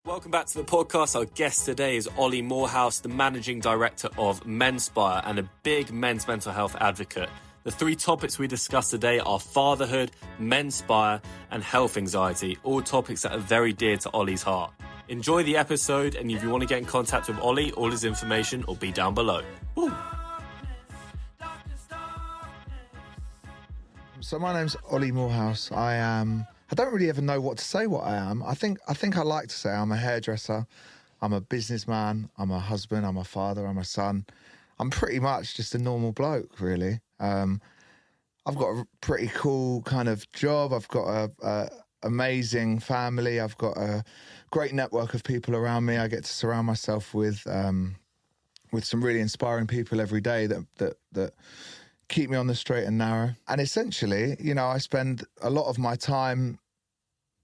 Welcome back to the podcast. Our guest today is Ollie Moorhouse, the Managing Director of MENSPIRE and a big men's mental health advocate. The three topics we discussed today are fatherhood, MENSPIRE and health anxiety, all topics that are very dear to Ollie's heart. Enjoy the episode, and if you want to get in contact with Ollie, all his information will be down below. Woo. So my name's Ollie Moorhouse. I don't really ever know what to say what I am. I think I like to say I'm a hairdresser, I'm a businessman, I'm a husband, I'm a father, I'm a son. I'm pretty much just a normal bloke, really. I've got a pretty cool kind of job. I've got a amazing family. I've got a great network of people around me. I get to surround myself with some really inspiring people every day that keep me on the straight and narrow. And essentially, you know, I spend a lot of my time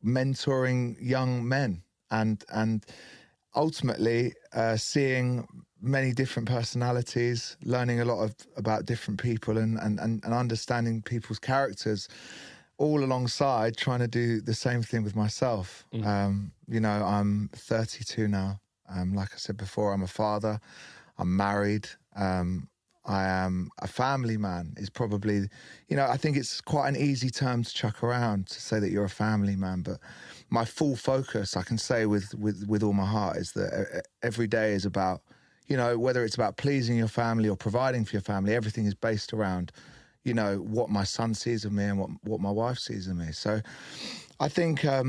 mentoring young men and ultimately seeing many different personalities, learning a lot about different people and understanding people's characters, all alongside trying to do the same thing with myself. You know, I'm 32 now. Like I said before, I'm a father, I'm married, I am a family man is probably, you know, I think it's quite an easy term to chuck around to say that you're a family man, but my full focus, I can say with all my heart, is that every day is about, you know, whether it's about pleasing your family or providing for your family, everything is based around, you know, what my son sees of me and what my wife sees of me. So I think, I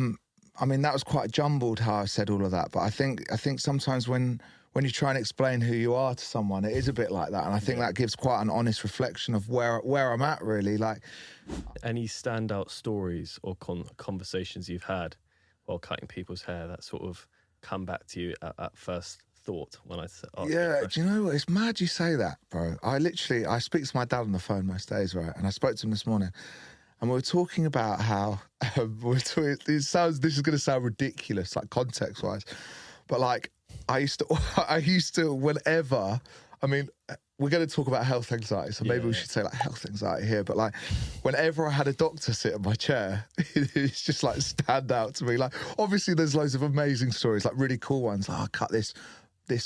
mean, that was quite jumbled how I said all of that, but I think sometimes when you try and explain who you are to someone, it is a bit like that. And I think that gives quite an honest reflection of where I'm at, really. Like, any standout stories or conversations you've had while cutting people's hair that sort of come back to you at first thought when I said, yeah, do you know what? It's mad you say that, bro. I speak to my dad on the phone most days, right? And I spoke to him this morning. And we were talking about how, this is going to sound ridiculous, like context-wise, but like, I used to, whenever, I mean, we're going to talk about health anxiety, so maybe we should say like health anxiety here, but like whenever I had a doctor sit in my chair, it's just like stand out to me. Like, obviously there's loads of amazing stories, like really cool ones, like I cut this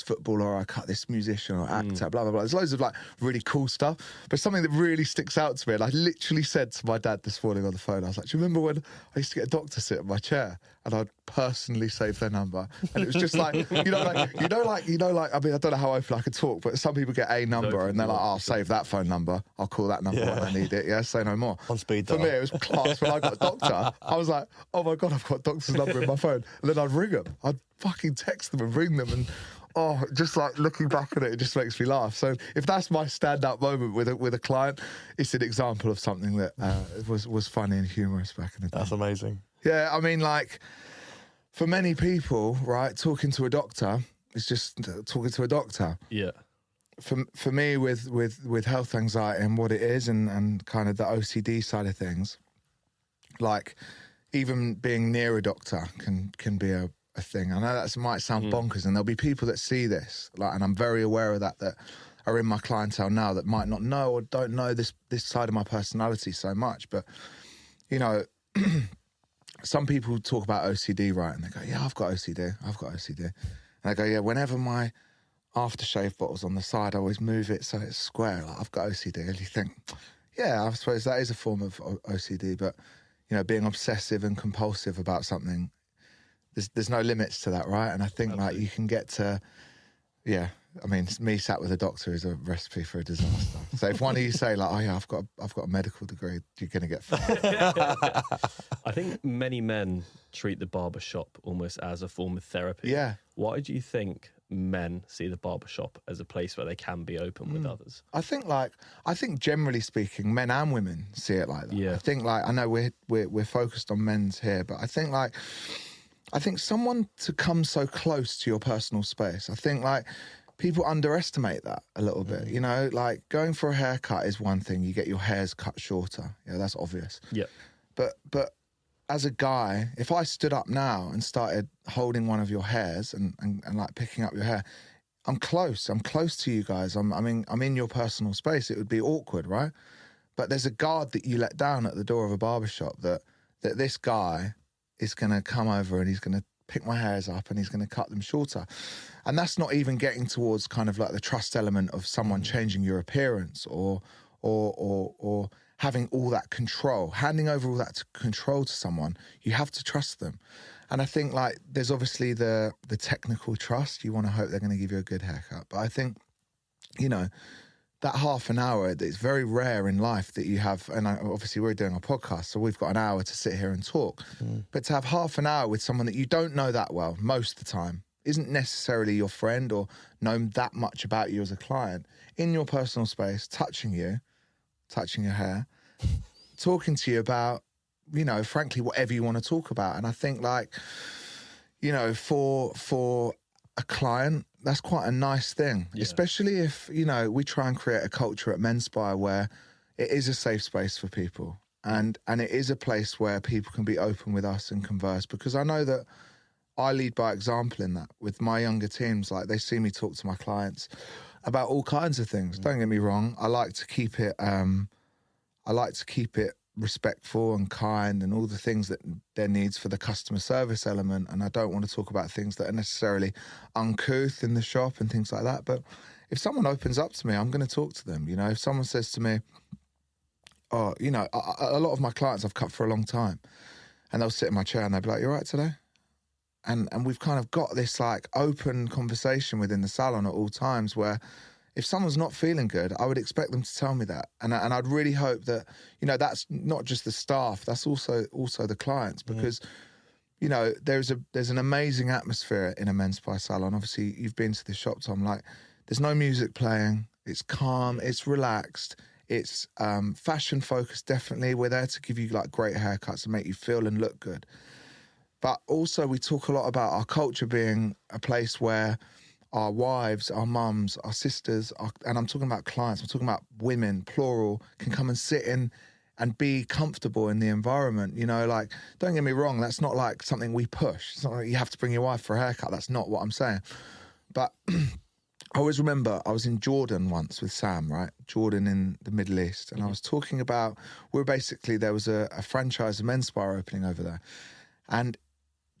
footballer, or I cut this musician or actor, blah, blah, blah. There's loads of like really cool stuff, but something that really sticks out to me, and I literally said to my dad this morning on the phone, I was like, do you remember when I used to get a doctor sit in my chair and I'd personally save their number? And it was just like, I mean, I don't know how open I could talk, but some people get a number and they're like, I'll save that phone number, I'll call that number when I need it, say no more. On speed For dial. me, it was class. When I got a doctor, I was like, oh my God, I've got a doctor's number in my phone. And then I'd ring them. I'd fucking text them and ring them, and just like looking back at it, it just makes me laugh. So if that's my stand-up moment with a client, it's an example of something that was funny and humorous back in the day. That's amazing. Yeah, I mean, like, for many people, right, talking to a doctor is just talking to a doctor. Yeah. For me, with health anxiety and what it is, and kind of the OCD side of things, like, even being near a doctor can be a thing. I know that might sound bonkers, and there'll be people that see this, like, and I'm very aware of that are in my clientele now that might not know or don't know this side of my personality so much. But, you know, some people talk about OCD, right? And they go, yeah, I've got OCD. And I go, yeah, whenever my aftershave bottle's on the side, I always move it so it's square. Like, I've got OCD. And you think, yeah, I suppose that is a form of OCD, but, you know, being obsessive and compulsive about something, there's no limits to that, right? And I think like you can get to, I mean, me sat with a doctor is a recipe for a disaster. So if one of you say like, oh yeah, I've got a medical degree, you're going to get fired. I think many men treat the barbershop almost as a form of therapy. Yeah. Why do you think men see the barbershop as a place where they can be open with others? I think generally speaking, men and women see it like that. Yeah. I think like, I know we're focused on men's here, but I think someone to come so close to your personal space, I think like people underestimate that a little bit, you know, like going for a haircut is one thing. You get your hairs cut shorter. Yeah, that's obvious. Yeah. But as a guy, if I stood up now and started holding one of your hairs and like picking up your hair, I'm close to you guys. I'm in your personal space. It would be awkward, right? But there's a guard that you let down at the door of a barbershop that this guy is going to come over and he's going to pick my hairs up and he's going to cut them shorter. And that's not even getting towards kind of like the trust element of someone changing your appearance or having all that control, handing over all that control to someone. You have to trust them. And I think like there's obviously the technical trust. You want to hope they're going to give you a good haircut. But I think, you know, that half an hour, it's very rare in life that you have, and obviously we're doing a podcast, so we've got an hour to sit here and talk. But to have half an hour with someone that you don't know that well, most of the time, isn't necessarily your friend or know that much about you as a client, in your personal space, touching your hair, talking to you about, you know, frankly, whatever you want to talk about. And I think like, you know, for a client, that's quite a nice thing, especially if, you know, we try and create a culture at MENSPIRE where it is a safe space for people and it is a place where people can be open with us and converse, because I know that I lead by example in that with my younger teams. Like they see me talk to my clients about all kinds of things. Don't get me wrong. I like to keep it respectful and kind and all the things that there needs for the customer service element. And I don't want to talk about things that are necessarily uncouth in the shop and things like that. But if someone opens up to me, I'm going to talk to them. You know, if someone says to me, oh, you know, a lot of my clients I've cut for a long time and they'll sit in my chair and they'll be like, you all right today? And we've kind of got this like open conversation within the salon at all times where if someone's not feeling good, I would expect them to tell me that. And I'd really hope that, you know, that's not just the staff, that's also the clients, because, you know, there's an amazing atmosphere in a MENSPIRE salon. Obviously, you've been to the shop, Tom. Like, there's no music playing. It's calm. It's relaxed. It's fashion focused, definitely. We're there to give you, like, great haircuts and make you feel and look good. But also, we talk a lot about our culture being a place where our wives, our mums, our sisters, and I'm talking about clients, I'm talking about women, plural, can come and sit in and be comfortable in the environment. You know, like, don't get me wrong, that's not like something we push. It's not like you have to bring your wife for a haircut. That's not what I'm saying. But I always remember I was in Jordan once with Sam, right? Jordan in the Middle East. And I was talking about, there was a franchise of MENSPIRE opening over there. And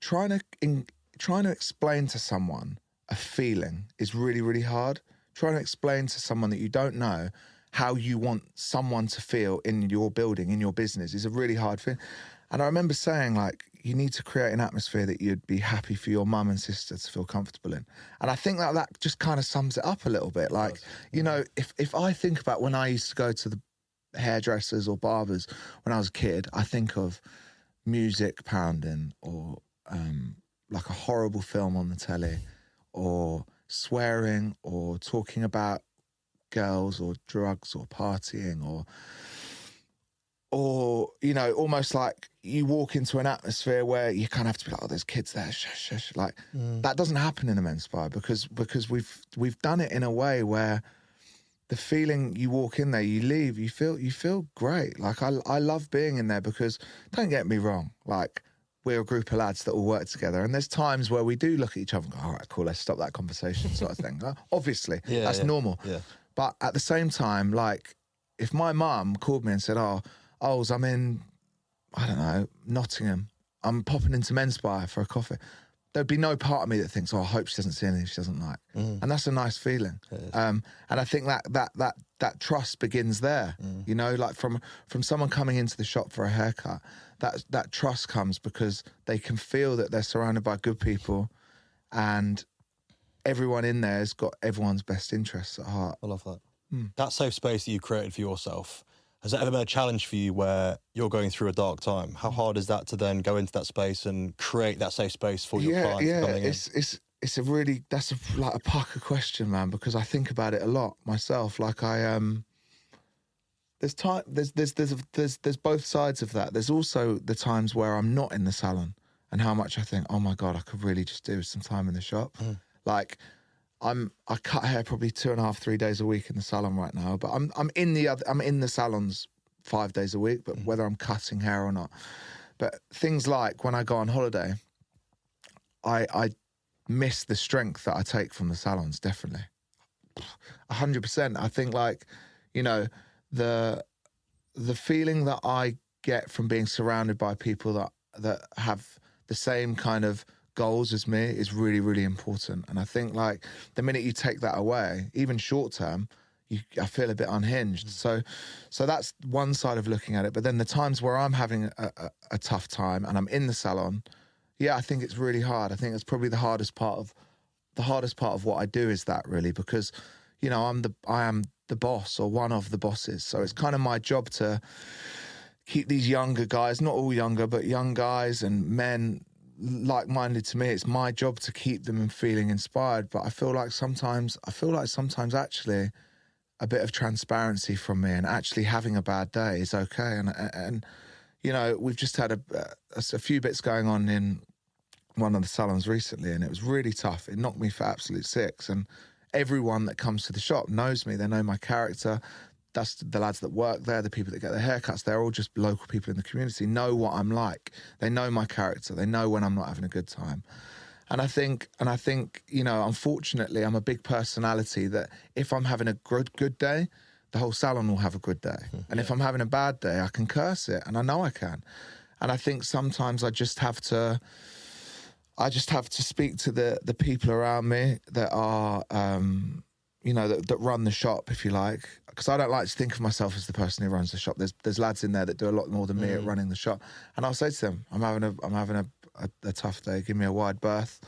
trying to explain to someone a feeling is really, really hard. Trying to explain to someone that you don't know how you want someone to feel in your building, in your business, is a really hard thing. And I remember saying, like, you need to create an atmosphere that you'd be happy for your mum and sister to feel comfortable in. And I think that just kind of sums it up a little bit. Like, you know, if I think about when I used to go to the hairdressers or barbers when I was a kid, I think of music pounding or like a horrible film on the telly, or swearing, or talking about girls or drugs or partying, or you know, almost like you walk into an atmosphere where you kind of have to be like, oh, there's kids there, shush, shush. Like, that doesn't happen in a MENSPIRE because we've done it in a way where the feeling you walk in there, you leave, you feel great. Like, I love being in there because, don't get me wrong, like, we're a group of lads that all work together, and there's times where we do look at each other and go, all right, cool, let's stop that conversation, sort of thing. Obviously, that's normal. Yeah. But at the same time, like, if my mum called me and said, oh, I'm in, I don't know, Nottingham, I'm popping into MENSPIRE for a coffee, there'd be no part of me that thinks, oh, I hope she doesn't see anything she doesn't like. And that's a nice feeling. And I think that trust begins there, you know, like from someone coming into the shop for a haircut, that trust comes because they can feel that they're surrounded by good people and everyone in there has got everyone's best interests at heart. I love that. That safe space that you created for yourself, has that ever been a challenge for you where you're going through a dark time? How hard is that to then go into that space and create that safe space for your clients coming in? It's a really, that's like a pucker question, man, because I think about it a lot myself. Like there's both sides of that. There's also the times where I'm not in the salon and how much I think, oh my God, I could really just do with some time in the shop. Like, I cut hair probably 2.5, 3 days a week in the salon right now, but I'm in the salons 5 days a week, but whether I'm cutting hair or not. But things like when I go on holiday, I miss the strength that I take from the salons, definitely. 100%. I think, like, you know, the feeling that I get from being surrounded by people that have the same kind of goals as me is really, really important. And I think like the minute you take that away, even short term, I feel a bit unhinged. So that's one side of looking at it. But then the times where I'm having a tough time and I'm in the salon, yeah, I think it's really hard. I think it's probably the hardest part of what I do is that, really, because, you know, I am the boss, or one of the bosses. So it's kind of my job to keep these younger guys, not all younger, but young guys and men like-minded to me. It's my job to keep them feeling inspired. But I feel like sometimes actually a bit of transparency from me and actually having a bad day is okay. And you know, we've just had a few bits going on in one of the salons recently, and it was really tough. It knocked me for absolute six. And everyone that comes to the shop knows me. They know my character. That's the lads that work there, the people that get their haircuts. They're all just local people in the community, know what I'm like. They know my character. They know when I'm not having a good time. And I think, you know, unfortunately, I'm a big personality that if I'm having a good day, the whole salon will have a good day. And if I'm having a bad day, I can curse it, and I know I can. And I think sometimes I just have to speak to the people around me that are, you know, that run the shop, if you like. Because I don't like to think of myself as the person who runs the shop. There's lads in there that do a lot more than me at running the shop. And I'll say to them, I'm having a tough day, give me a wide berth.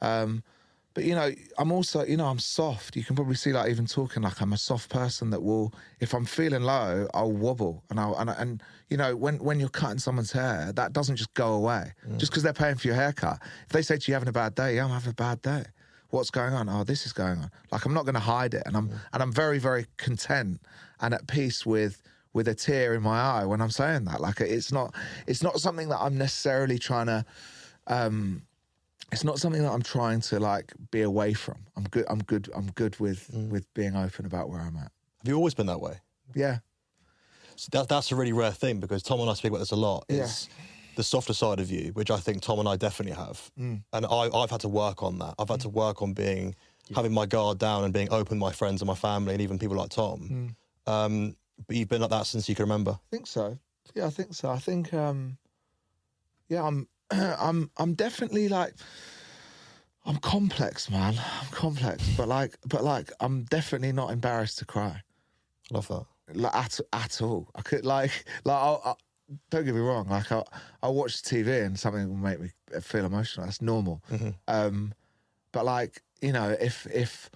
But, you know, I'm also, you know, I'm soft. You can probably see, like, even talking, like, I'm a soft person that will, if I'm feeling low, I'll wobble. And you know, when you're cutting someone's hair, that doesn't just go away. Just because they're paying for your haircut. If they say to you, you're having a bad day, yeah, I'm having a bad day. What's going on? Oh, this is going on. Like, I'm not going to hide it. And I'm very, very content and at peace with a tear in my eye when I'm saying that. Like, it's not something that I'm necessarily trying to, it's not something that I'm trying to, like, be away from. I'm good with being open about where I'm at. Have you always been that way? Yeah. So that's a really rare thing, because Tom and I speak about this a lot. Is the softer side of you, which I think Tom and I definitely have. And I've had to work on that. I've had to work on having my guard down and being open with my friends and my family and even people like Tom. But you've been like that since you can remember? I think so. Yeah, I think so. I think, yeah, I'm definitely, like, I'm complex, man. I'm complex, but I'm definitely not embarrassed to cry. Love that. Like, at all. I could, like I'll don't get me wrong. Like, I'll watch TV and something will make me feel emotional. That's normal. But, like, you know, if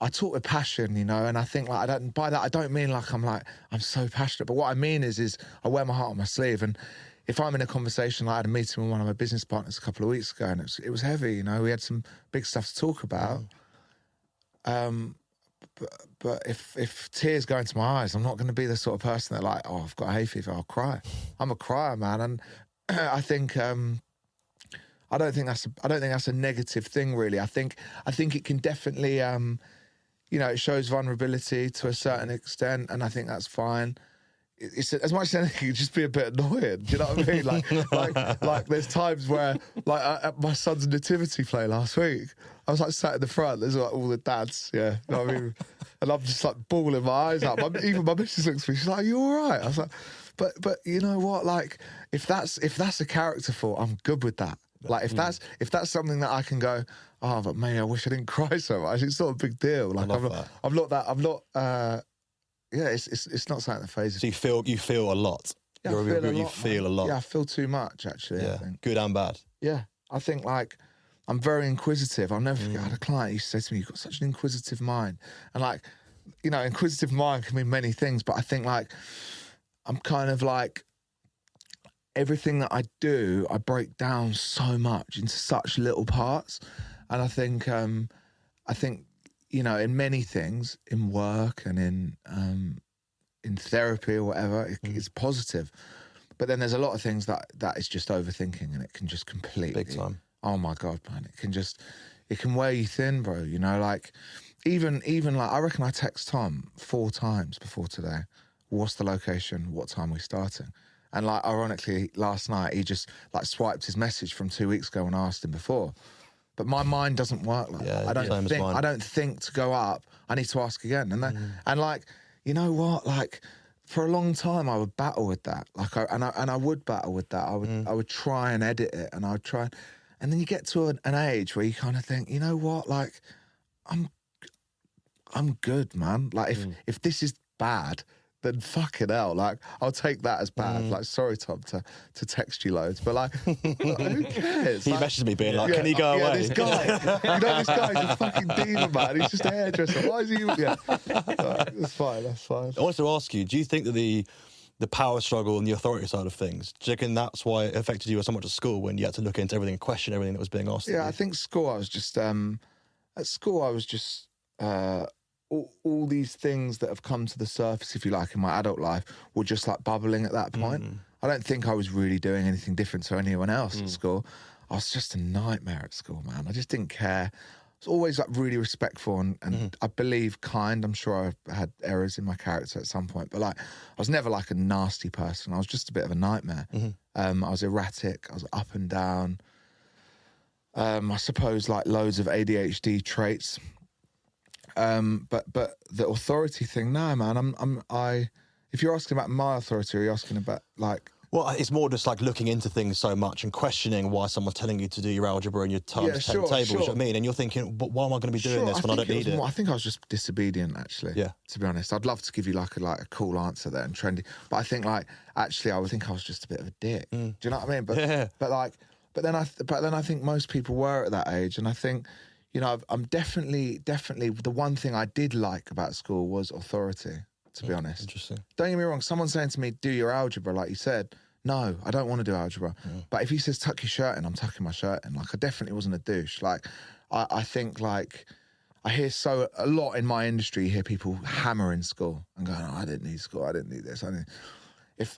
I talk with passion, you know, and I think, like, by that I don't mean like I'm so passionate. But what I mean is I wear my heart on my sleeve. And if I'm in a conversation, like, I had a meeting with one of my business partners a couple of weeks ago, and it was heavy. You know, we had some big stuff to talk about. But if tears go into my eyes, I'm not going to be the sort of person that, like, oh, I've got a hay fever, I'll cry. I'm a crier, man, and I think I don't think that's a negative thing, really. I think it can definitely you know, it shows vulnerability to a certain extent, and I think that's fine. It's as much as anything, it can just be a bit annoying. Do you know what I mean? Like there's times where, like, at my son's nativity play last week, I was, like, sat in the front. There's, like, all the dads, yeah. You know what I mean? And I'm just, like, bawling my eyes out. Even my missus looks at me. She's like, "Are you all right?" I was like, but you know what? Like, if that's a character fault, I'm good with that. Like, if that's something that I can go, oh, but maybe I wish I didn't cry so much. It's not a big deal. Like, I'm not. Yeah, it's not something that phases. So you feel a lot. Yeah, you feel a lot. Yeah, I feel too much, actually. Yeah, I think. Good and bad. Yeah, I think, like, I'm very inquisitive. I'll never forget, I had a client who used to say to me, "You've got such an inquisitive mind." And, like, you know, inquisitive mind can mean many things, but I think, like, I'm kind of like, everything that I do, I break down so much into such little parts. And I think, you know, in many things, in work and in therapy or whatever, it's positive. But then there's a lot of things that is just overthinking, and it can just completely... Big time. Oh, my God, man. It can wear you thin, bro, you know? Like, even like, I reckon I text Tom 4 times before today. What's the location? What time are we starting? And, like, ironically, last night, he just, like, swiped his message from 2 weeks ago when I asked him before. But my mind doesn't work like that. I don't think to go up, I need to ask again. And like, you know what? Like, for a long time, I would battle with that. Like, I would battle with that. I would try and edit it, and I would try. And then you get to an age where you kind of think, you know what, like, I'm good, man. Like, if this is bad, then fucking hell, like, I'll take that as bad. Like, sorry, Tom, to text you loads, but like who cares? He Like, messaged me being like, can he go away? This guy, this guy's a fucking diva, man. He's just a hairdresser. Why is he? Yeah, that's fine. I wanted to ask you, do you think that the power struggle and the authority side of things, do you reckon that's why it affected you so much at school when you had to look into everything and question everything that was being asked? Yeah, I think school, I was just all these things that have come to the surface, if you like, in my adult life were just like bubbling at that point. I don't think I was really doing anything different to anyone else at school. I was just a nightmare at school, man. I just didn't care. I was always like really respectful and I believe kind. I'm sure I had errors in my character at some point, but like I was never like a nasty person. I was just a bit of a nightmare. I was erratic. I was up and down. I suppose like loads of ADHD traits. But the authority thing, no, man. If you're asking about my authority, or you're asking about like. Well, it's more just like looking into things so much and questioning why someone's telling you to do your algebra and your times 10 tables. You know what I mean? And you're thinking, but why am I going to be doing this when I don't need it? I think I was just disobedient, actually. Yeah. To be honest, I'd love to give you like a cool answer there and trendy, but I think like actually I would think I was just a bit of a dick. Do you know what I mean? But then I think most people were at that age, and I think. You know, I'm definitely, the one thing I did like about school was authority, to be honest. Interesting. Don't get me wrong, someone saying to me, do your algebra, like you said, no, I don't want to do algebra. But if he says, tuck your shirt in, I'm tucking my shirt in. Like, I definitely wasn't a douche. Like, I think, like, I hear a lot in my industry, you hear people hammering school and going, oh, I didn't need school, I didn't need this,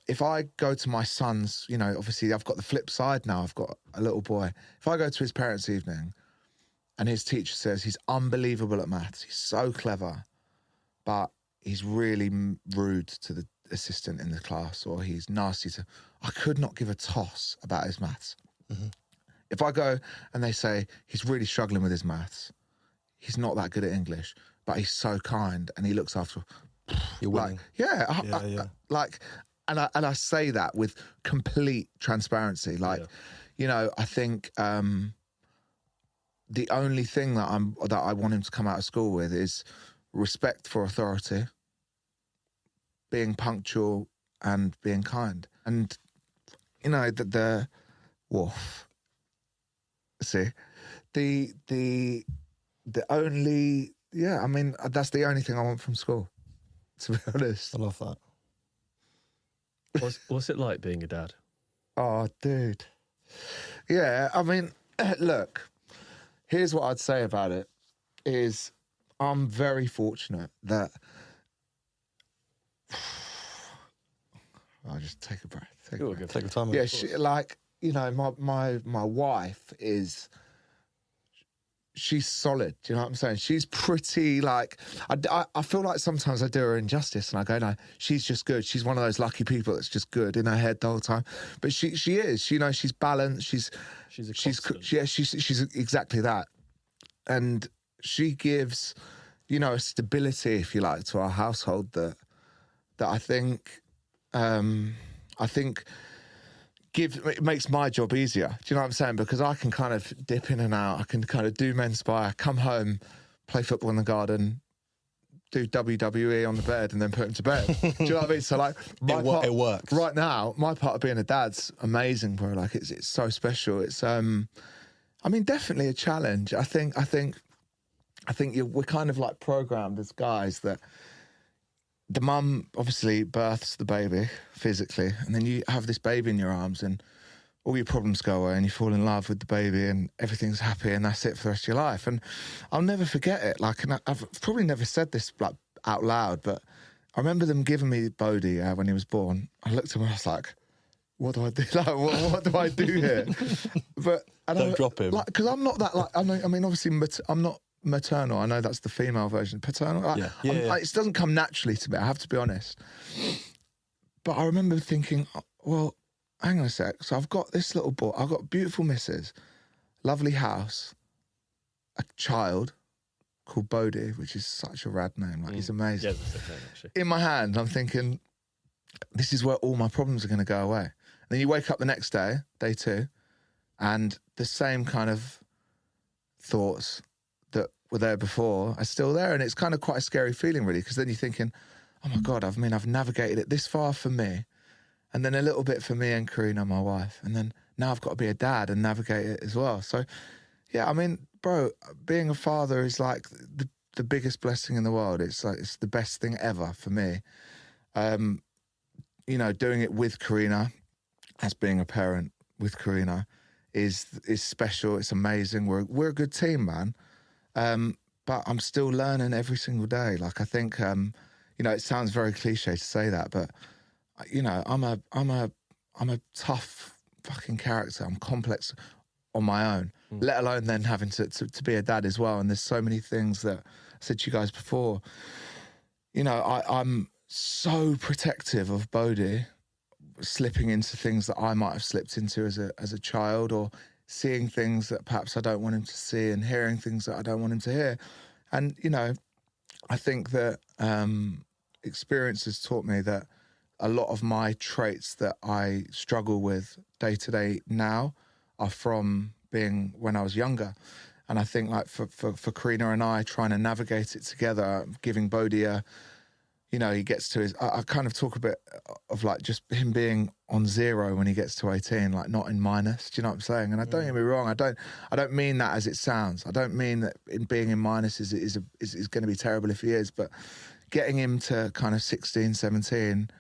If I go to my son's, you know, obviously I've got the flip side now, I've got a little boy. If I go to his parents' evening, and his teacher says he's unbelievable at maths. He's so clever, but he's really rude to the assistant in the class, or he's nasty to... I could not give a toss about his maths. If I go and they say he's really struggling with his maths, he's not that good at English, but he's so kind and he looks after... You're winning. Like, and I say that with complete transparency. Like, you know, I think... the only thing that I want him to come out of school with is respect for authority, being punctual, and being kind. And you know the wolf. See, the only I mean that's the only thing I want from school. To be honest, I love that. What's it like being a dad? Oh, dude. Yeah, I mean, look. Here's what I'd say about it, is I'm very fortunate that... I'll just take a breath. Take your time. Yeah, like, you know, my wife is... She's solid, do you know what I'm saying? She's pretty, like... I feel like sometimes I do her injustice and I go, no, she's just good. She's one of those lucky people that's just good in her head the whole time. But she is, you know, she's balanced, she's exactly that. And she gives, you know, a stability, if you like, to our household that I think it makes my job easier. Do you know what I'm saying? Because I can kind of dip in and out. I can kind of do MENSPIRE, come home, play football in the garden, do WWE on the bed and then put him to bed. Do you know what I mean? So like, it works. Right now, my part of being a dad's amazing, bro. Like it's so special. It's I mean, definitely a challenge. I think we're kind of like programmed as guys that the mum obviously births the baby physically, and then you have this baby in your arms and all your problems go away and you fall in love with the baby and everything's happy and that's it for the rest of your life. And I'll never forget it. Like, and I've probably never said this like out loud, but I remember them giving me Bodhi when he was born. I looked at him and I was like, what do I do? Like, what do I do here? But don't drop him. Because I'm not that like, I mean, obviously I'm not maternal. I know that's the female version. Paternal. Like, it doesn't come naturally to me. I have to be honest. But I remember thinking, well, hang on a sec. So I've got this little boy. I've got a beautiful missus, lovely house, a child called Bodhi, which is such a rad name. Like, he's amazing. Yeah, that's a name, actually. In my hand, I'm thinking, this is where all my problems are going to go away. And then you wake up the next day, day 2, And the same kind of thoughts that were there before are still there. And it's kind of quite a scary feeling, really, because then you're thinking, oh my God, I've navigated it this far for me, and then a little bit for me and Karina, my wife. And then now I've got to be a dad and navigate it as well. So, yeah, I mean, bro, being a father is like the biggest blessing in the world. It's like, it's the best thing ever for me. You know, doing it with Karina, as being a parent with Karina, is special. It's amazing. We're a good team, man. But I'm still learning every single day. Like, I think, you know, it sounds very cliche to say that, but you know, I'm a tough fucking character. I'm complex on my own, let alone then having to be a dad as well. And there's so many things that I said to you guys before. You know, I'm so protective of Bodhi slipping into things that I might have slipped into as a child, or seeing things that perhaps I don't want him to see, and hearing things that I don't want him to hear. And, you know, I think that experience has taught me that a lot of my traits that I struggle with day to day now are from being when I was younger. And I think, like, for Karina and I trying to navigate it together, giving Bodhi a, you know, he gets to his, I kind of talk a bit of like just him being on 0 when he gets to 18, like not in minus. Do you know what I'm saying? And I don't get me wrong, I don't mean that as it sounds. I don't mean that being in minus is going to be terrible if he is, but getting him to kind of 16, 17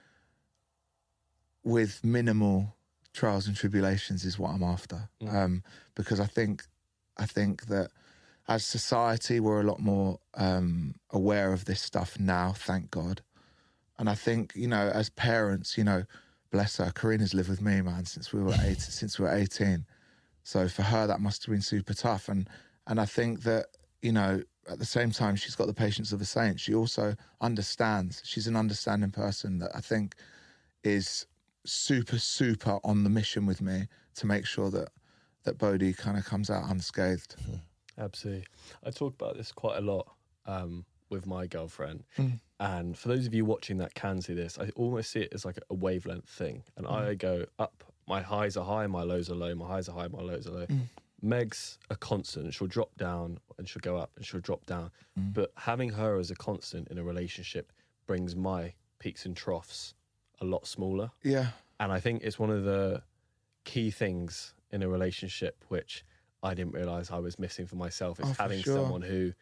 with minimal trials and tribulations is what I'm after. Because I think that as society, we're a lot more aware of this stuff now, thank God. And I think, you know, as parents, you know, bless her, Karina's lived with me, man, since we were 18. So for her, that must have been super tough. And I think that, you know, at the same time, she's got the patience of a saint. She also understands. She's an understanding person that I think is super, super on the mission with me to make sure that Bodhi kind of comes out unscathed. Absolutely. I talk about this quite a lot with my girlfriend. And for those of you watching that can see this, I almost see it as like a wavelength thing. And I go up, my highs are high, my lows are low, my highs are high, my lows are low. Meg's a constant. She'll drop down and she'll go up and she'll drop down. But having her as a constant in a relationship brings my peaks and troughs a lot smaller. Yeah. And I think it's one of the key things in a relationship which I didn't realise I was missing for myself. It's having someone who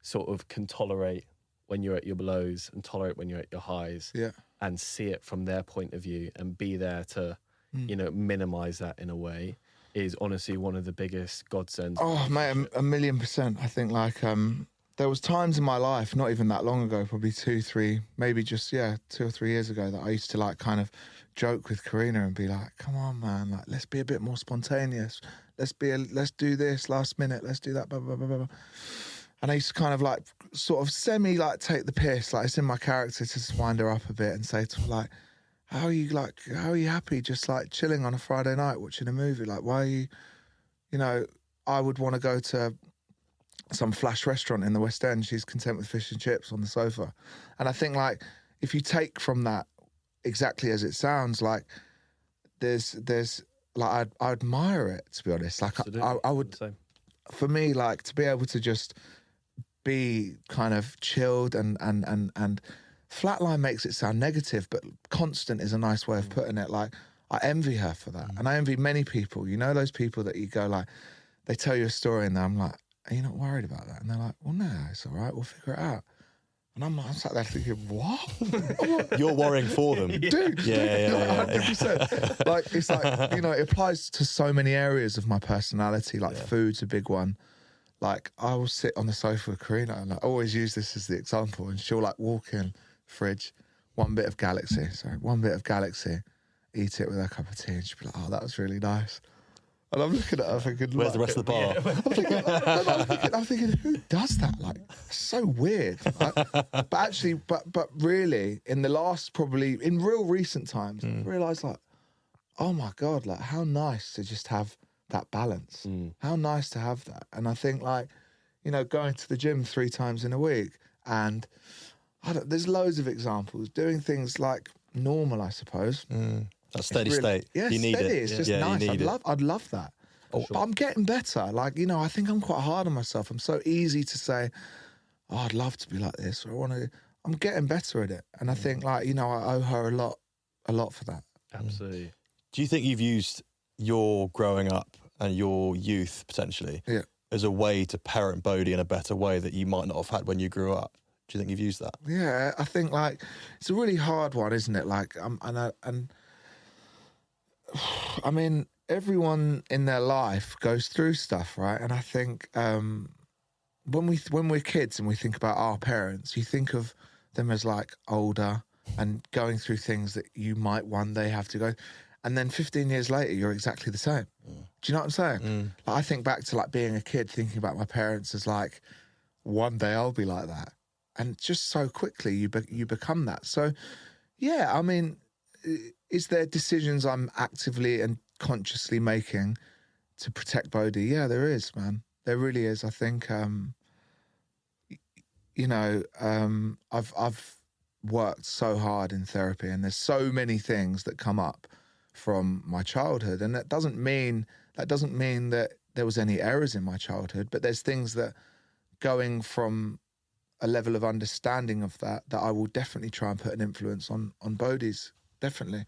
sort of can tolerate when you're at your lows and tolerate when you're at your highs, and see it from their point of view and be there to, you know, minimise that in a way is honestly one of the biggest godsends. Oh, mate, 1,000,000%. I think, like, there was times in my life, not even that long ago, probably 2, 3, maybe just, 2 or 3 years ago, that I used to, like, kind of joke with Karina and be like, come on, man, like, let's be a bit more spontaneous. Let's do this last minute. Let's do that, blah, blah, blah, blah. And I used to kind of like, sort of like take the piss. Like, it's in my character to just wind her up a bit and say to her, like, how are you happy just like chilling on a Friday night watching a movie? Like, why are you know, I would want to go to some flash restaurant in the West End. She's content with fish and chips on the sofa. And I think, like, if you take from that exactly as it sounds, like, there's like, I admire it, to be honest. Like, I would, for me, like, to be able to just be kind of chilled and flatline makes it sound negative, but constant is a nice way of putting it. Like, I envy her for that. And I envy many people. You know, those people that you go, like, they tell you a story and I'm like, are you not worried about that? And they're like, well, no, it's all right, we'll figure it out. And I'm sat there thinking, what? You're worrying for them. Dude, 100%. Like, it's like, you know, it applies to so many areas of my personality. Like, food's a big one. Like, I will sit on the sofa with Karina and I always use this as the example, and she'll, like, walk in, fridge, one bit of Galaxy, eat it with a cup of tea, and she'll be like, oh, that was really nice. And I'm looking at her thinking, where's the rest of the bar? I'm thinking, who does that? Like, it's so weird. Like, but actually, but really, in the last, probably, in real recent times, I realised, like, oh my God, like, how nice to just have that balance. How nice to have that. And I think, like, you know, going to the gym 3 times in a week, and there's loads of examples, doing things like normal, I suppose. That steady state. Yeah, you need steady. it. It's just nice. I'd love that. But I'm getting better. Like, you know, I think I'm quite hard on myself. I'm so easy to say, oh, I'd love to be like this, or I want to. I'm getting better at it, and I think, like, you know, I owe her a lot for that. Absolutely. Do you think you've used your growing up and your youth potentially as a way to parent Bodhi in a better way that you might not have had when you grew up? Do you think you've used that? Yeah, I think, like, it's a really hard one, isn't it? Like, and I mean, everyone in their life goes through stuff, right? And I think when we're kids and we think about our parents, you think of them as like older and going through things that you might one day have to go. And then 15 years later, you're exactly the same. Do you know what I'm saying? Like, I think back to like being a kid, thinking about my parents as like, one day I'll be like that. And just so quickly you become that. So, yeah, I mean, is there decisions I'm actively and consciously making to protect Bodhi? Yeah, there is, man. There really is. I think, you know, I've worked so hard in therapy, and there's so many things that come up from my childhood, and that doesn't mean that there was any errors in my childhood, but there's things that, going from a level of understanding of that I will definitely try and put an influence on Bodhi's, definitely.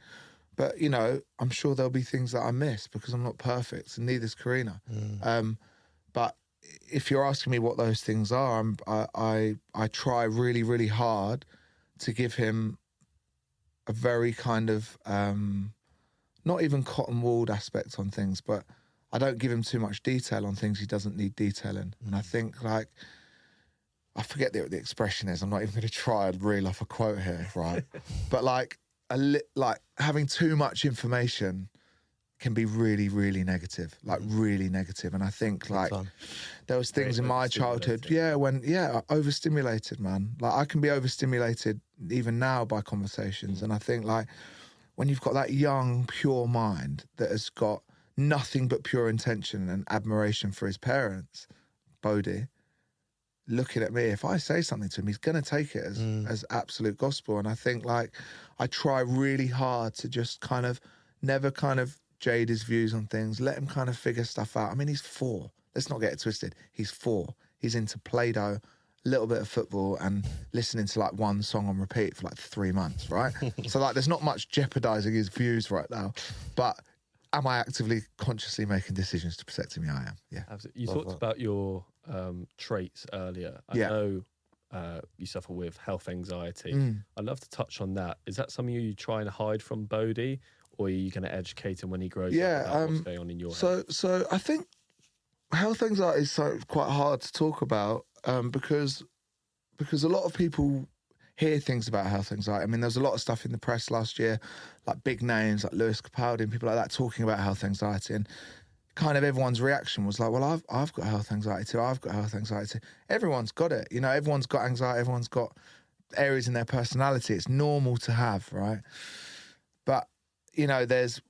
But, you know, I'm sure there'll be things that I miss because I'm not perfect, and neither's Karina. But if you're asking me what those things are, I try really, really hard to give him a very kind of, not even cotton-wooled aspect on things, but I don't give him too much detail on things he doesn't need detail in. And I think, like, I forget what the expression is. I'm not even going to try and reel off a quote here, right? But like having too much information can be really, really negative, like really negative. And I think, like, there was things in my childhood, overstimulated, man. Like, I can be overstimulated even now by conversations. And I think, like, when you've got that young, pure mind that has got nothing but pure intention and admiration for his parents, Bodhi, looking at me, if I say something to him, he's going to take it as absolute gospel. And I think, like, I try really hard to just kind of never kind of jade his views on things, let him kind of figure stuff out. I mean, he's 4. Let's not get it twisted. He's 4. He's into Play-Doh, a little bit of football, and listening to like one song on repeat for like 3 months, right? So, like, there's not much jeopardizing his views right now. But am I actively, consciously making decisions to protect him? Yeah, I am. Yeah. Absolutely. You talked about your traits earlier. I know you suffer with health anxiety. I'd love to touch on that. Is that something you try and hide from Bodhi, or are you going to educate him when he grows up about what's going on in your health? So I think health anxiety is quite hard to talk about because a lot of people hear things about health anxiety. I mean, there was a lot of stuff in the press last year, like big names like Lewis Capaldi and people like that talking about health anxiety, and kind of everyone's reaction was like, well, I've got health anxiety too. I've got health anxiety too. Everyone's got it. You know, everyone's got anxiety. Everyone's got areas in their personality. It's normal to have, right? But, you know, there's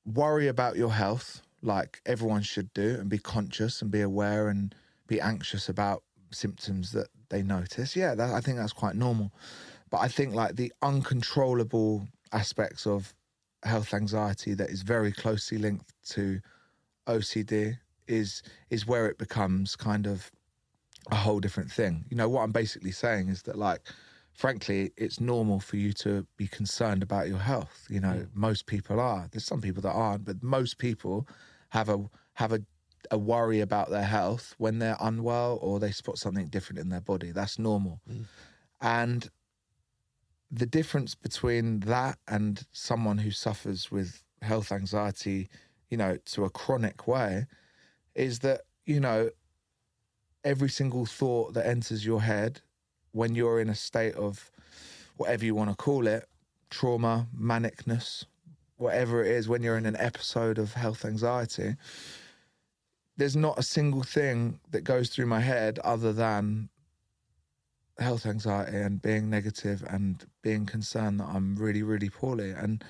worry about your health, like everyone should do, and be conscious and be aware and be anxious about symptoms that they notice. Yeah, I think that's quite normal. But I think, like, the uncontrollable aspects of health anxiety that is very closely linked to OCD is where it becomes kind of a whole different thing. You know, what I'm basically saying is that, like, frankly, it's normal for you to be concerned about your health. You know, most people are. There's some people that aren't, but most people have a worry about their health when they're unwell or they spot something different in their body. That's normal. And the difference between that and someone who suffers with health anxiety, you know, to a chronic way, is that, you know, every single thought that enters your head when you're in a state of whatever you want to call it, trauma, manicness, whatever it is, when you're in an episode of health anxiety, there's not a single thing that goes through my head other than health anxiety and being negative and being concerned that I'm really, really poorly. And,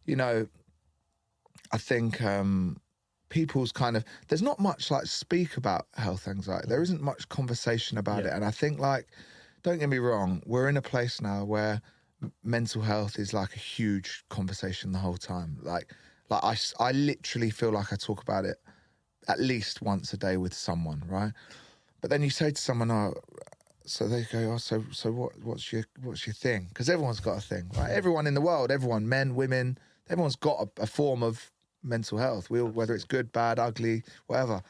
you know, I think people's kind of, there's not much like speak about health anxiety. There isn't much conversation about it. And I think, like, don't get me wrong, we're in a place now where mental health is like a huge conversation the whole time. Like I literally feel like I talk about it at least once a day with someone, right? But then you say to someone, oh, so they go, oh, so what's your thing? Because everyone's got a thing, right? Everyone in the world, everyone, men, women, everyone's got a form of mental health. We all, whether it's good, bad, ugly, whatever.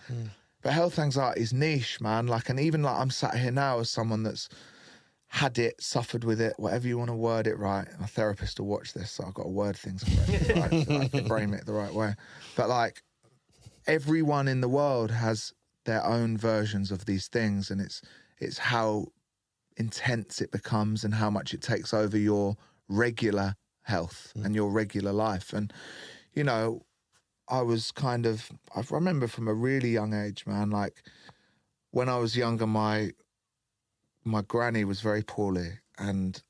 But health anxiety is niche, man. Like, and even like I'm sat here now as someone that's had it, suffered with it, whatever you want to word it, right? My therapist will watch this, so I've got to word things correctly, right? So I can frame it the right way. But like, everyone in the world has their own versions of these things, and it's how intense it becomes and how much it takes over your regular health and your regular life. And, you know, I remember from a really young age, man, like when I was younger, my granny was very poorly, and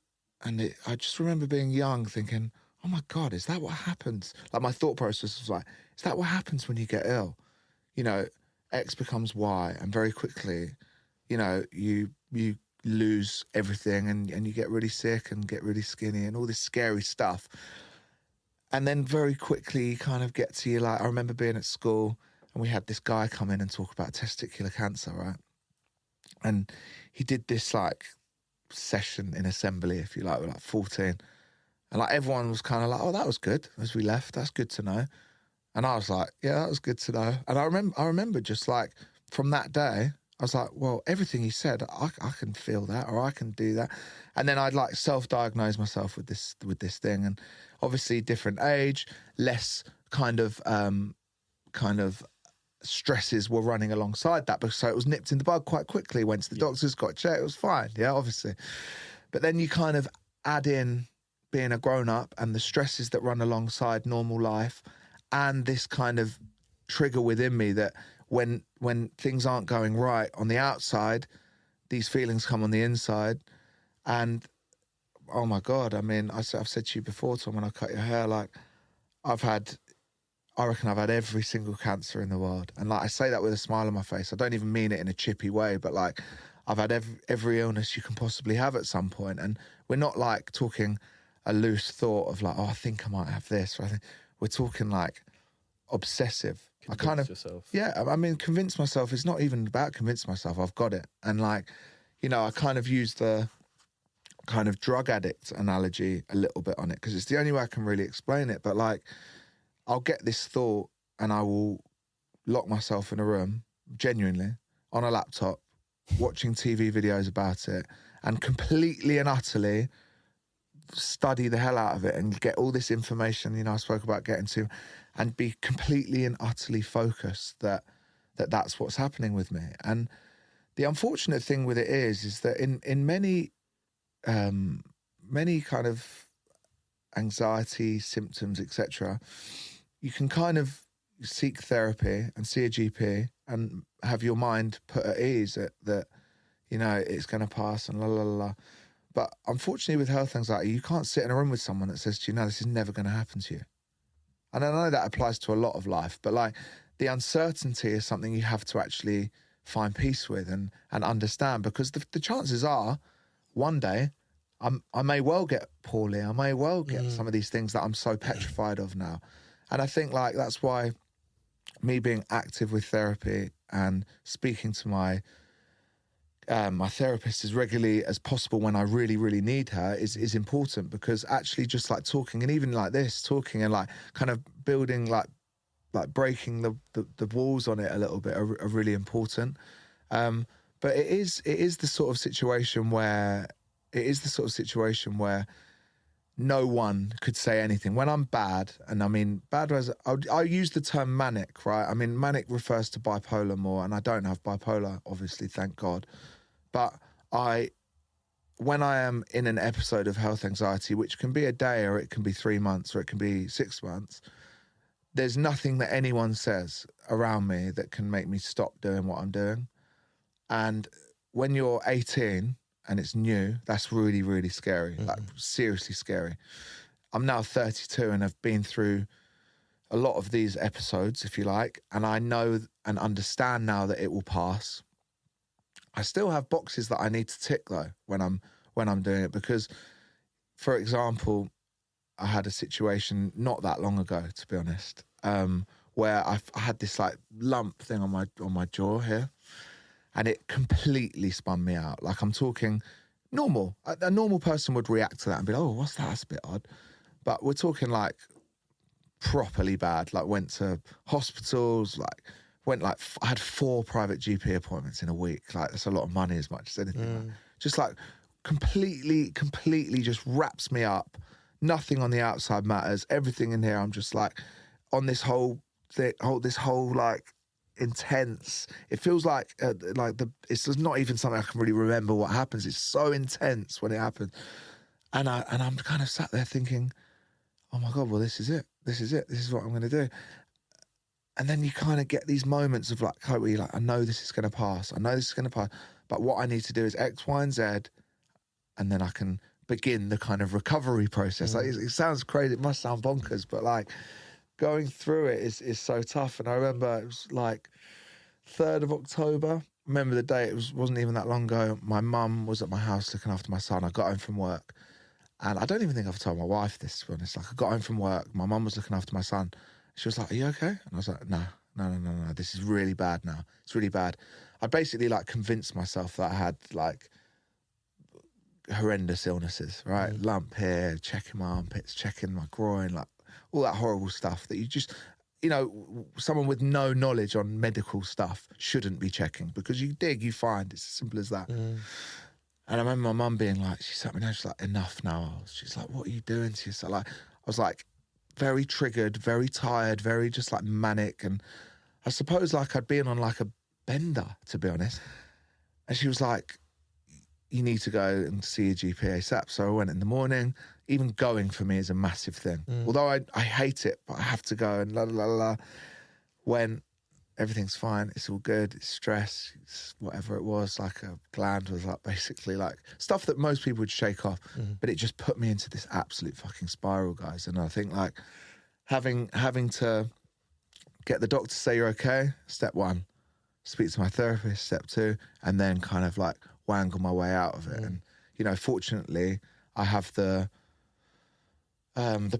I just remember being young thinking, oh my God, is that what happens? Like my thought process was like, is that what happens when you get ill? You know, X becomes Y, and very quickly, you know, you lose everything and you get really sick and get really skinny and all this scary stuff. And then very quickly you kind of get to you, like, I remember being at school and we had this guy come in and talk about testicular cancer, right? And he did this like session in assembly, if you like, with like 14. And like everyone was kind of like, oh, that was good as we left. That's good to know. And I was like, yeah, that was good to know. And I remember just like from that day, I was like, well, everything he said, I can feel that, or I can do that. And then I'd like self-diagnose myself with this thing. And obviously different age, less kind of stresses were running alongside that. But so it was nipped in the bud quite quickly. Went to the doctors, got checked, it was fine. Yeah, obviously. But then you kind of add in being a grown-up and the stresses that run alongside normal life, and this kind of trigger within me that when things aren't going right on the outside, these feelings come on the inside. And oh my God, I mean, I've said to you before, Tom, when I cut your hair, like I reckon I've had every single cancer in the world. And like I say that with a smile on my face. I don't even mean it in a chippy way, but like I've had every illness you can possibly have at some point. And we're not like talking a loose thought of like, oh, I think I might have this. Or I think we're talking like obsessive. Convince yourself. Yeah, I mean, convince myself. It's not even about convince myself. I've got it. And like, you know, I kind of use the kind of drug addict analogy a little bit on it because it's the only way I can really explain it. But like, I'll get this thought and I will lock myself in a room, genuinely, on a laptop, watching TV videos about it, and completely and utterly study the hell out of it and get all this information, you know, I spoke about getting to, and be completely and utterly focused that that's what's happening with me. And the unfortunate thing with it is that in many kind of anxiety symptoms, etc., you can kind of seek therapy and see a GP and have your mind put at ease that you know, it's going to pass and la la la. But unfortunately with health anxiety, you can't sit in a room with someone that says to you, no, this is never going to happen to you. And I know that applies to a lot of life, but like the uncertainty is something you have to actually find peace with and understand, because the chances are one day I may well get poorly. I may well get some of these things that I'm so petrified of now. And I think like that's why me being active with therapy and speaking to my therapist as regularly as possible when I really, really need her is important, because actually just like talking, and even like this, talking and like kind of building like breaking the walls on it a little bit are really important. But it is the sort of situation where no one could say anything. When I'm bad, and I mean bad as I use the term manic, right? I mean manic refers to bipolar more, and I don't have bipolar, obviously, thank God. But when I am in an episode of health anxiety, which can be a day or it can be 3 months or it can be 6 months, there's nothing that anyone says around me that can make me stop doing what I'm doing. And when you're 18 and it's new, that's really, really scary, like seriously scary. I'm now 32 and I've been through a lot of these episodes, if you like, and I know and understand now that it will pass. I still have boxes that I need to tick though when I'm doing it, because, for example, I had a situation not that long ago, to be honest, where I had this like lump thing on my jaw here, and it completely spun me out. Like, I'm talking normal. A normal person would react to that and be like, oh, what's that? That's a bit odd. But we're talking like properly bad. Like, went to hospitals, I had 4 private GP appointments in a week. Like, that's a lot of money as much as anything. Like, just like completely just wraps me up. Nothing on the outside matters. Everything in here, I'm just like on this whole like intense. It feels like it's just not even something I can really remember what happens. It's so intense when it happens, and I'm kind of sat there thinking, oh my God, well, this is it. This is what I'm going to do. And then you kind of get these moments of like hope where you're like, I know this is going to pass. But what I need to do is X, Y, and Z, and then I can begin the kind of recovery process. Like, it sounds crazy. It must sound bonkers, but like going through it is so tough. And I remember it was like 3rd of October. Remember the day, it wasn't even that long ago. My mum was at my house looking after my son. I got home from work. And I don't even think I've told my wife this, to be honest. Like, I got home from work. My mum was looking after my son. She was like, are you okay? And I was like, no. This is really bad now. It's really bad. I basically like convinced myself that I had like horrendous illnesses, right? Lump here, checking my armpits, checking my groin, like all that horrible stuff that you just, someone with no knowledge on medical stuff shouldn't be checking, because you dig, you find. It's as simple as that. And I remember my mum being like, she sat me down, she's like, enough now. She's like, what are you doing to yourself? Like, I was like very triggered, very tired, very just like manic. And I suppose like I'd been on like a bender, to be honest. And she was like, you need to go and see a GP ASAP. So I went in the morning. Even going for me is a massive thing. Although I hate it, but I have to go, and when everything's fine, it's all good, it's stress, it's whatever it was, like a gland was like basically like stuff that most people would shake off. But it just put me into this absolute fucking spiral, guys. And I think like having to get the doctor to say you're okay, step 1. Speak to my therapist, step 2, and then kind of like wangle my way out of it. And, fortunately, I have the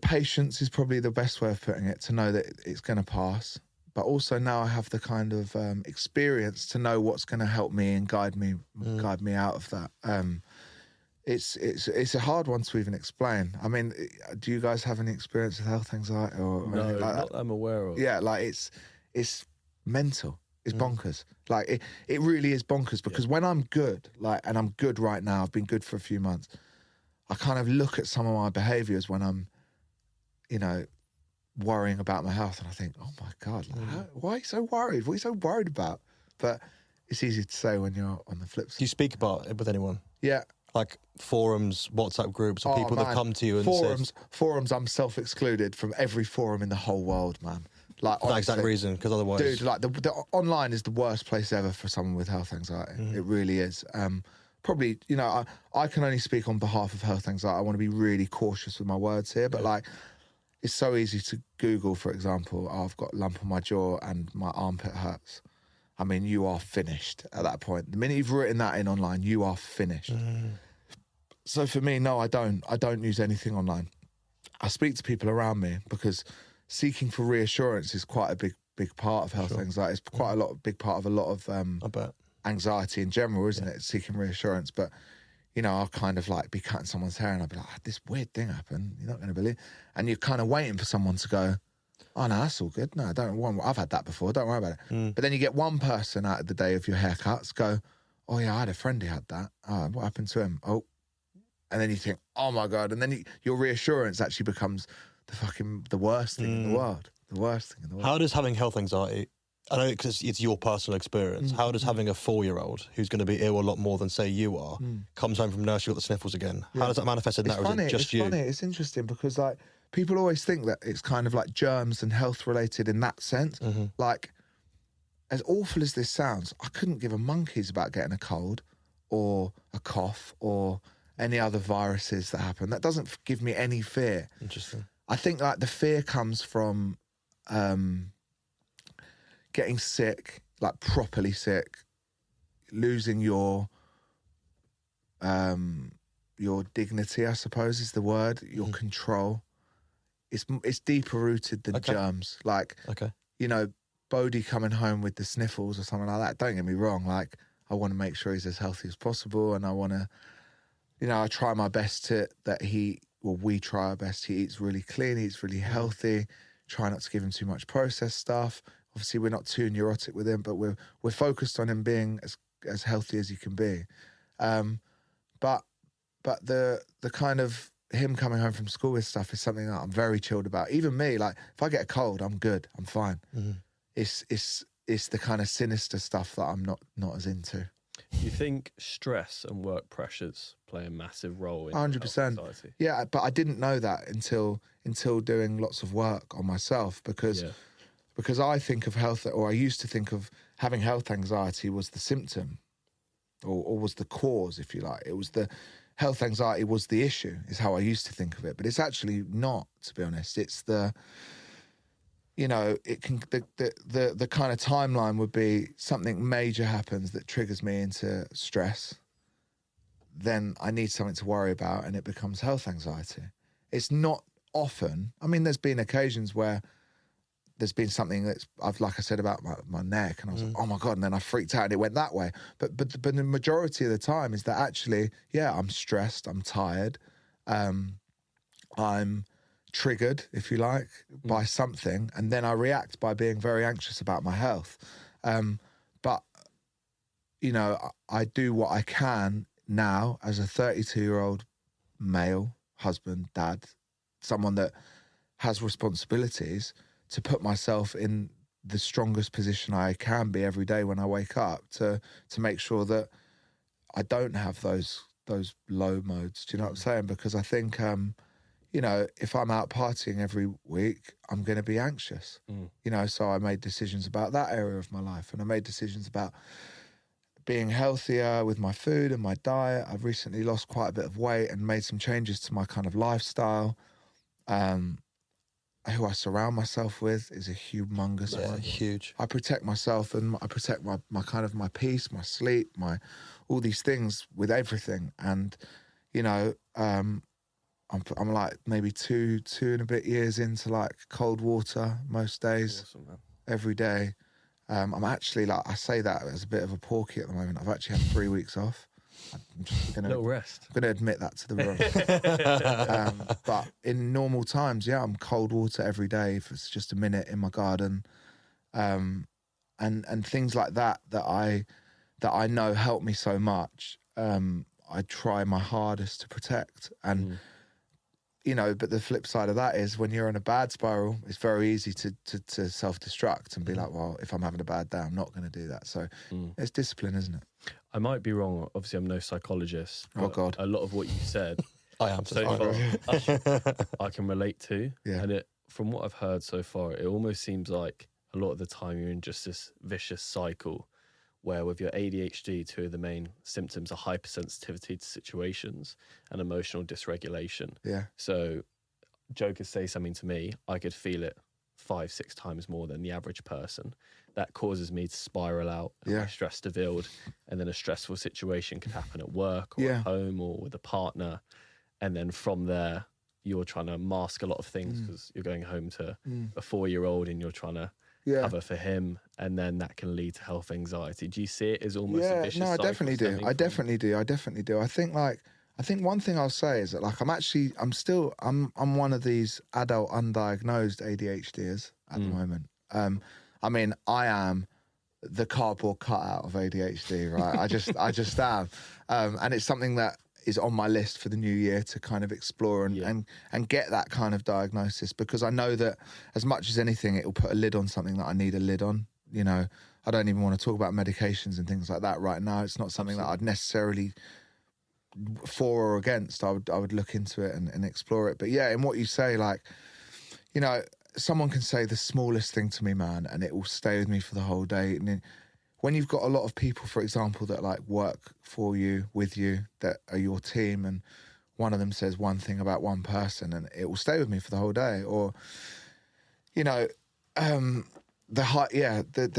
patience is probably the best way of putting it, to know that it's going to pass. But also now I have the kind of experience to know what's going to help me and guide me out of that. It's a hard one to even explain. I mean, do you guys have any experience with health anxiety or No, anything like not that? I'm aware of. Yeah, like it's mental. It's bonkers. Like it really is bonkers, because when I'm good, like, and I'm good right now, I've been good for a few months, I kind of look at some of my behaviours when I'm, worrying about my health, and I think, oh my God, like, why are you so worried? What are you so worried about? But it's easy to say when you're on the flip side. Do you speak about it with anyone? Yeah. Like forums, WhatsApp groups, or people that come to you and Forums, I'm self-excluded from every forum in the whole world, man. Like, for that exact reason, because otherwise... Dude, like, the online is the worst place ever for someone with health anxiety. It really is. Probably, I can only speak on behalf of health anxiety. I want to be really cautious with my words here, but like, it's so easy to Google, for example, I've got a lump on my jaw and my armpit hurts. I mean, you are finished at that point. The minute you've written that in online, you are finished. So for me, no, I don't use anything online. I speak to people around me, because seeking for reassurance is quite a big part of health anxiety. It's quite big part of a lot of I bet. anxiety in general, isn't it? Seeking reassurance. But, I'll kind of like be cutting someone's hair and I'll be like, this weird thing happened. You're not going to believe. And you're kind of waiting for someone to go, oh, no, that's all good. No, I've had that before. Don't worry about it. But then you get one person out of the day of your haircuts go, oh, yeah, I had a friend who had that. Oh, what happened to him? Oh. And then you think, oh, my God. And then your reassurance actually becomes the worst thing in the world. The worst thing in the world. How does having health anxiety, I know because it's your personal experience, how does having a 4-year-old who's going to be ill a lot more than, say, you are, comes home from nursery, got the sniffles again? How does that manifest in that, or is it just you? It's funny, it's interesting, because, like, people always think that it's kind of like germs and health-related in that sense. Like, as awful as this sounds, I couldn't give a monkeys about getting a cold or a cough or any other viruses that happen. That doesn't give me any fear. Interesting. I think, like, the fear comes from getting sick, like properly sick, losing your dignity, I suppose is the word, your control. It's deeper rooted than germs. Like, you know, Bodhi coming home with the sniffles or something like that, don't get me wrong, like, I want to make sure he's as healthy as possible, and I want to, you know, I try my best we try our best. He eats really clean, he eats really healthy, try not to give him too much processed stuff. Obviously, we're not too neurotic with him, but we're focused on him being as healthy as he can be. But the kind of him coming home from school with stuff is something that I'm very chilled about. Even me, like, if I get a cold, I'm good, I'm fine. It's the kind of sinister stuff that I'm not as into. You think stress and work pressures play a massive role in 100%. anxiety? Yeah, but I didn't know that until doing lots of work on myself, because I think of health, or I used to think of having health anxiety was the symptom, or was the cause, if you like. It was the health anxiety was the issue, is how I used to think of it. But it's actually not, to be honest. It's the, you know, it can the kind of timeline would be something major happens that triggers me into stress. Then I need something to worry about, and it becomes health anxiety. It's not often. I mean, there's been occasions where there's been something like I said about my neck, and I was like, oh my God, and then I freaked out and it went that way. But the majority of the time is that actually, yeah, I'm stressed, I'm tired, I'm triggered, if you like, by something, and then I react by being very anxious about my health. But, you know, I do what I can now as a 32-year-old male, husband, dad, someone that has responsibilities, to put myself in the strongest position I can be every day when I wake up, to make sure that I don't have those low modes. Do you know what I'm saying? Because I think, you know, if I'm out partying every week, I'm going to be anxious. You know, so I made decisions about that area of my life, and I made decisions about being healthier with my food and my diet. I've recently lost quite a bit of weight and made some changes to my kind of lifestyle. Who I surround myself with is a humongous one. Huge. I protect myself, and I protect my kind of my peace, my sleep, all these things with everything. And, you know, I'm like maybe two and a bit years into like cold water most days. Awesome, man. Every day. I'm actually, like, I say that as a bit of a porky at the moment. I've actually had 3 weeks off. I'm just gonna, little rest. I'm going to admit that to the room. But in normal times, yeah, I'm cold water every day if it's just a minute in my garden. And things like that I know help me so much. I try my hardest to protect. And, you know, but the flip side of that is when you're in a bad spiral, it's very easy to self-destruct and be like, well, if I'm having a bad day, I'm not going to do that. So it's discipline, isn't it? I might be wrong. Obviously, I'm no psychologist. Oh, God. A lot of what you said I am. so far, I can relate to. Yeah. And from what I've heard so far, it almost seems like a lot of the time you're in just this vicious cycle where with your ADHD, two of the main symptoms are hypersensitivity to situations and emotional dysregulation. Yeah. So Joe could say something to me, I could feel it 5-6 times more than the average person. That causes me to spiral out, and my stress to build, and then a stressful situation could happen at work or at home or with a partner. And then from there, you're trying to mask a lot of things because you're going home to a 4-year-old and you're trying to cover for him, and then that can lead to health anxiety. Do you see it as almost a vicious cycle? I definitely do. I definitely do. I think one thing I'll say is that, like, I'm one of these adult undiagnosed ADHDers at the moment. I mean, I am the cardboard cutout of ADHD, right? I just am. And it's something that is on my list for the new year to kind of explore and get that kind of diagnosis, because I know that as much as anything, it will put a lid on something that I need a lid on. You know, I don't even want to talk about medications and things like that right now. It's not something that I'd necessarily for or against. I would look into it and explore it. But yeah, in what you say, like, you know, someone can say the smallest thing to me, man, and it will stay with me for the whole day. And then, when you've got a lot of people, for example, that like work for you, with you, that are your team, and one of them says one thing about one person, and it will stay with me for the whole day. Or, you know, the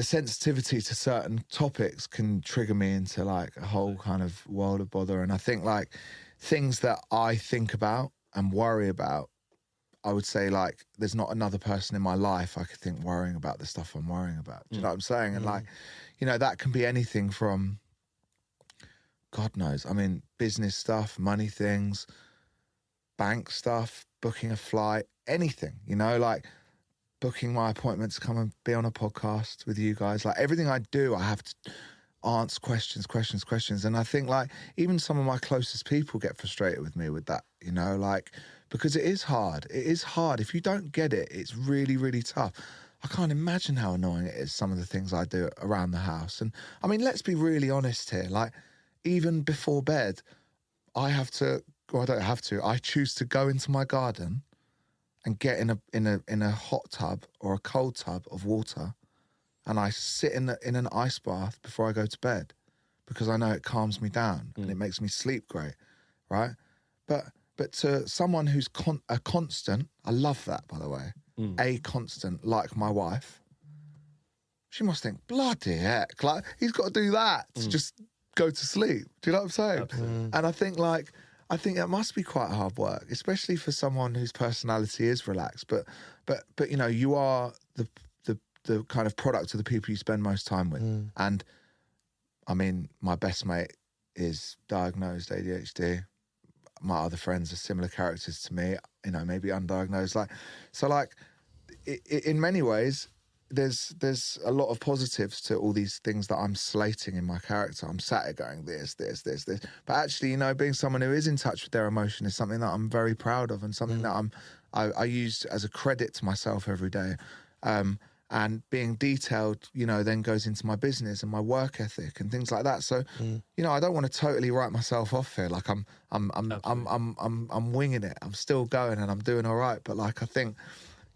sensitivity to certain topics can trigger me into like a whole kind of world of bother. And I think like things that I think about and worry about I would say, like, there's not another person in my life I could think worrying about the stuff I'm worrying about. Do you know what I'm saying? And like, you know, that can be anything from, God knows, I mean, business stuff, money things, bank stuff, booking a flight, anything, you know, like booking my appointment to come and be on a podcast with you guys. Like everything I do, I have to answer questions. And I think like even some of my closest people get frustrated with me with that, you know, like, because it is hard. It is hard. If you don't get it, it's really, really tough. I can't imagine how annoying it is, some of the things I do around the house. And I mean, let's be really honest here. Like even before bed, I have to, well, I don't have to, I choose to go into my garden and get in a hot tub or a cold tub of water, and I sit in an ice bath before I go to bed because I know it calms me down and it makes me sleep great, right? But to someone who's a constant, I love that, by the way, a constant, like my wife, she must think, bloody heck, like he's got to do that to just go to sleep. Do you know what I'm saying? Absolutely. And I think it must be quite hard work, especially for someone whose personality is relaxed. But you know, you are the kind of product of the people you spend most time with. And I mean, my best mate is diagnosed ADHD. My other friends are similar characters to me, you know, maybe undiagnosed. In many ways, there's a lot of positives to all these things that I'm slating in my character. I'm sat here going this. But actually, you know, being someone who is in touch with their emotion is something that I'm very proud of and something that I use as a credit to myself every day. And being detailed, you know, then goes into my business and my work ethic and things like that. So, you know, I don't want to totally write myself off here. Like I'm winging it. I'm still going and I'm doing all right. But like, I think,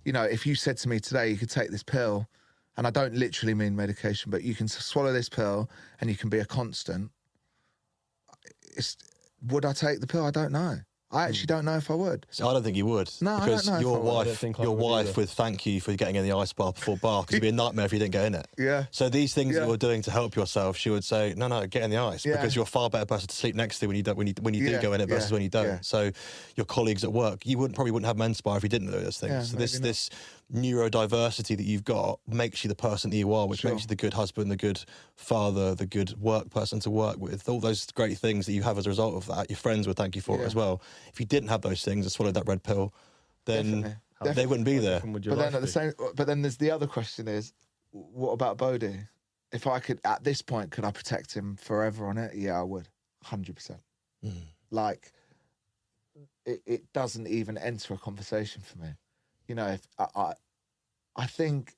you know, if you said to me today, you could take this pill, and I don't literally mean medication, but you can swallow this pill and you can be a constant. Would I take the pill? I don't know. I actually don't know if I would. So I don't think you would. No, because I don't know if I would. your wife would thank you for getting in the ice bath before bar, because it'd be a nightmare if you didn't get in it. Yeah. So these things that you're doing to help yourself, she would say, no, get in the ice, because you're a far better person to sleep next to when you do go in it versus when you don't. Yeah. So your colleagues at work, you probably wouldn't have MENSPIRE if you didn't do those things. Yeah, so maybe this neurodiversity that you've got makes you the person that you are, which makes you the good husband, the good father, the good work person to work with. All those great things that you have as a result of that, your friends would thank you for it as well. If you didn't have those things and swallowed that red pill, then they wouldn't be there. But then there's the other question is, what about Bodhi? If I could, at this point, could I protect him forever on it? Yeah, I would, 100%. Like, it doesn't even enter a conversation for me. You know, if I think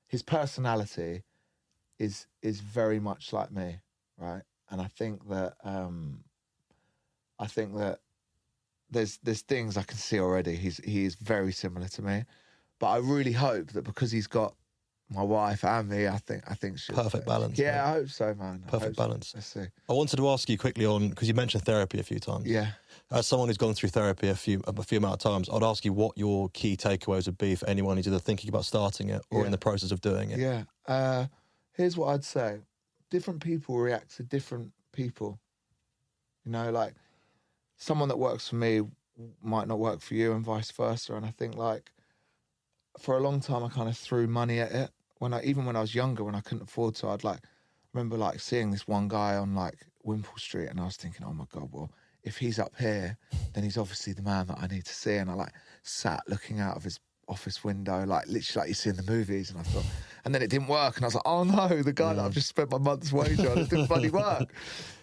his personality is very much like me, right? And I think that there's things I can see already. He is very similar to me, but I really hope that because he's got my wife and me, I think she'll perfect balance. Yeah, man. I hope so, man. Perfect balance. So. Let's see. I wanted to ask you quickly on, because you mentioned therapy a few times. Yeah. As someone who's gone through therapy a few amount of times, I'd ask you what your key takeaways would be for anyone who's either thinking about starting it or in the process of doing it. Yeah. Here's what I'd say. Different people react to different people. You know, like someone that works for me might not work for you and vice versa. And I think like for a long time, I kind of threw money at it. Even when I was younger, when I couldn't afford to, remember like seeing this one guy on like Wimpole Street, and I was thinking, oh my God, well, if he's up here, then he's obviously the man that I need to see. And I like sat looking out of his office window, like literally like you see in the movies. And I thought, and then it didn't work. And I was like, oh no, the guy that I've just spent my month's wage on, it didn't bloody work.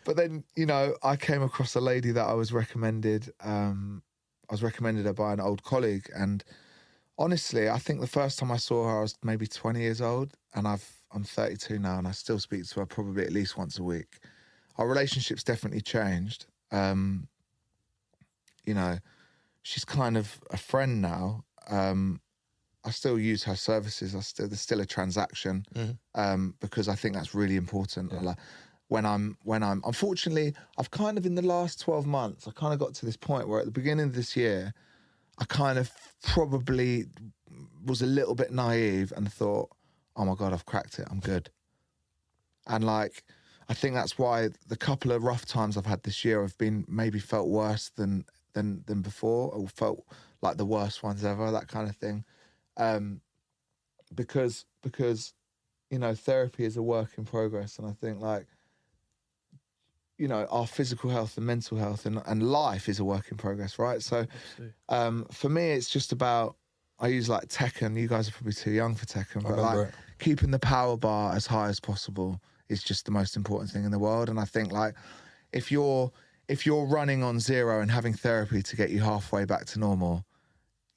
But then, you know, I came across a lady that I was recommended her by an old colleague. And honestly, I think the first time I saw her, I was maybe 20 years old, and I'm 32 now, and I still speak to her probably at least once a week. Our relationship's definitely changed. You know, she's kind of a friend now. I still use her services. There's still a transaction because I think that's really important. Yeah. Like, when I'm unfortunately, I've kind of in the last 12 months, I kind of got to this point where at the beginning of this year, I kind of probably was a little bit naive and thought, oh my God, I've cracked it. I'm good. And like, I think that's why the couple of rough times I've had this year have been maybe felt worse than before, or felt like the worst ones ever, that kind of thing. Because you know, therapy is a work in progress, and I think, like, you know, our physical health and mental health and life is a work in progress, right? So for me, it's just about, I use like Tekken. You guys are probably too young for Tekken, but like keeping the power bar as high as possible is just the most important thing in the world. And I think, like, if you're running on zero and having therapy to get you halfway back to normal,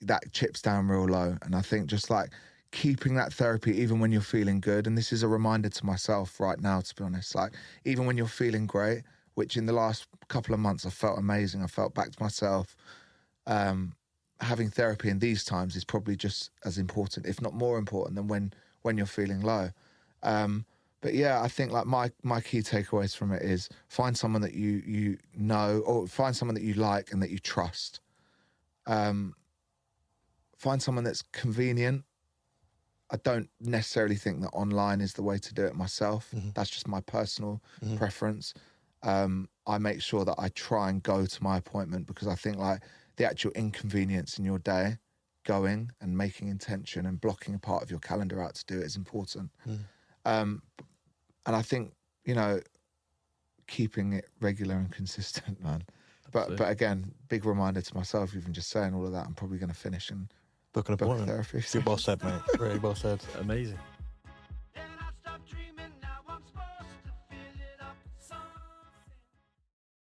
that chips down real low. And I think just like keeping that therapy even when you're feeling good, and this is a reminder to myself right now, to be honest, like even when you're feeling great, which in the last couple of months I felt amazing, I felt back to myself, having therapy in these times is probably just as important, if not more important, than when you're feeling low. But yeah, I think like my key takeaways from it is find someone that you know, or find someone that you like and that you trust. Find someone that's convenient. I don't necessarily think that online is the way to do it myself. That's just my personal preference. I make sure that I try and go to my appointment, because I think like the actual inconvenience in your day, going and making intention and blocking a part of your calendar out to do it is important. And I think, you know, keeping it regular and consistent, man. But again, big reminder to myself, even just saying all of that, I'm probably going to finish and book an appointment. Therapy. Good, well said, mate. Really well said. Amazing.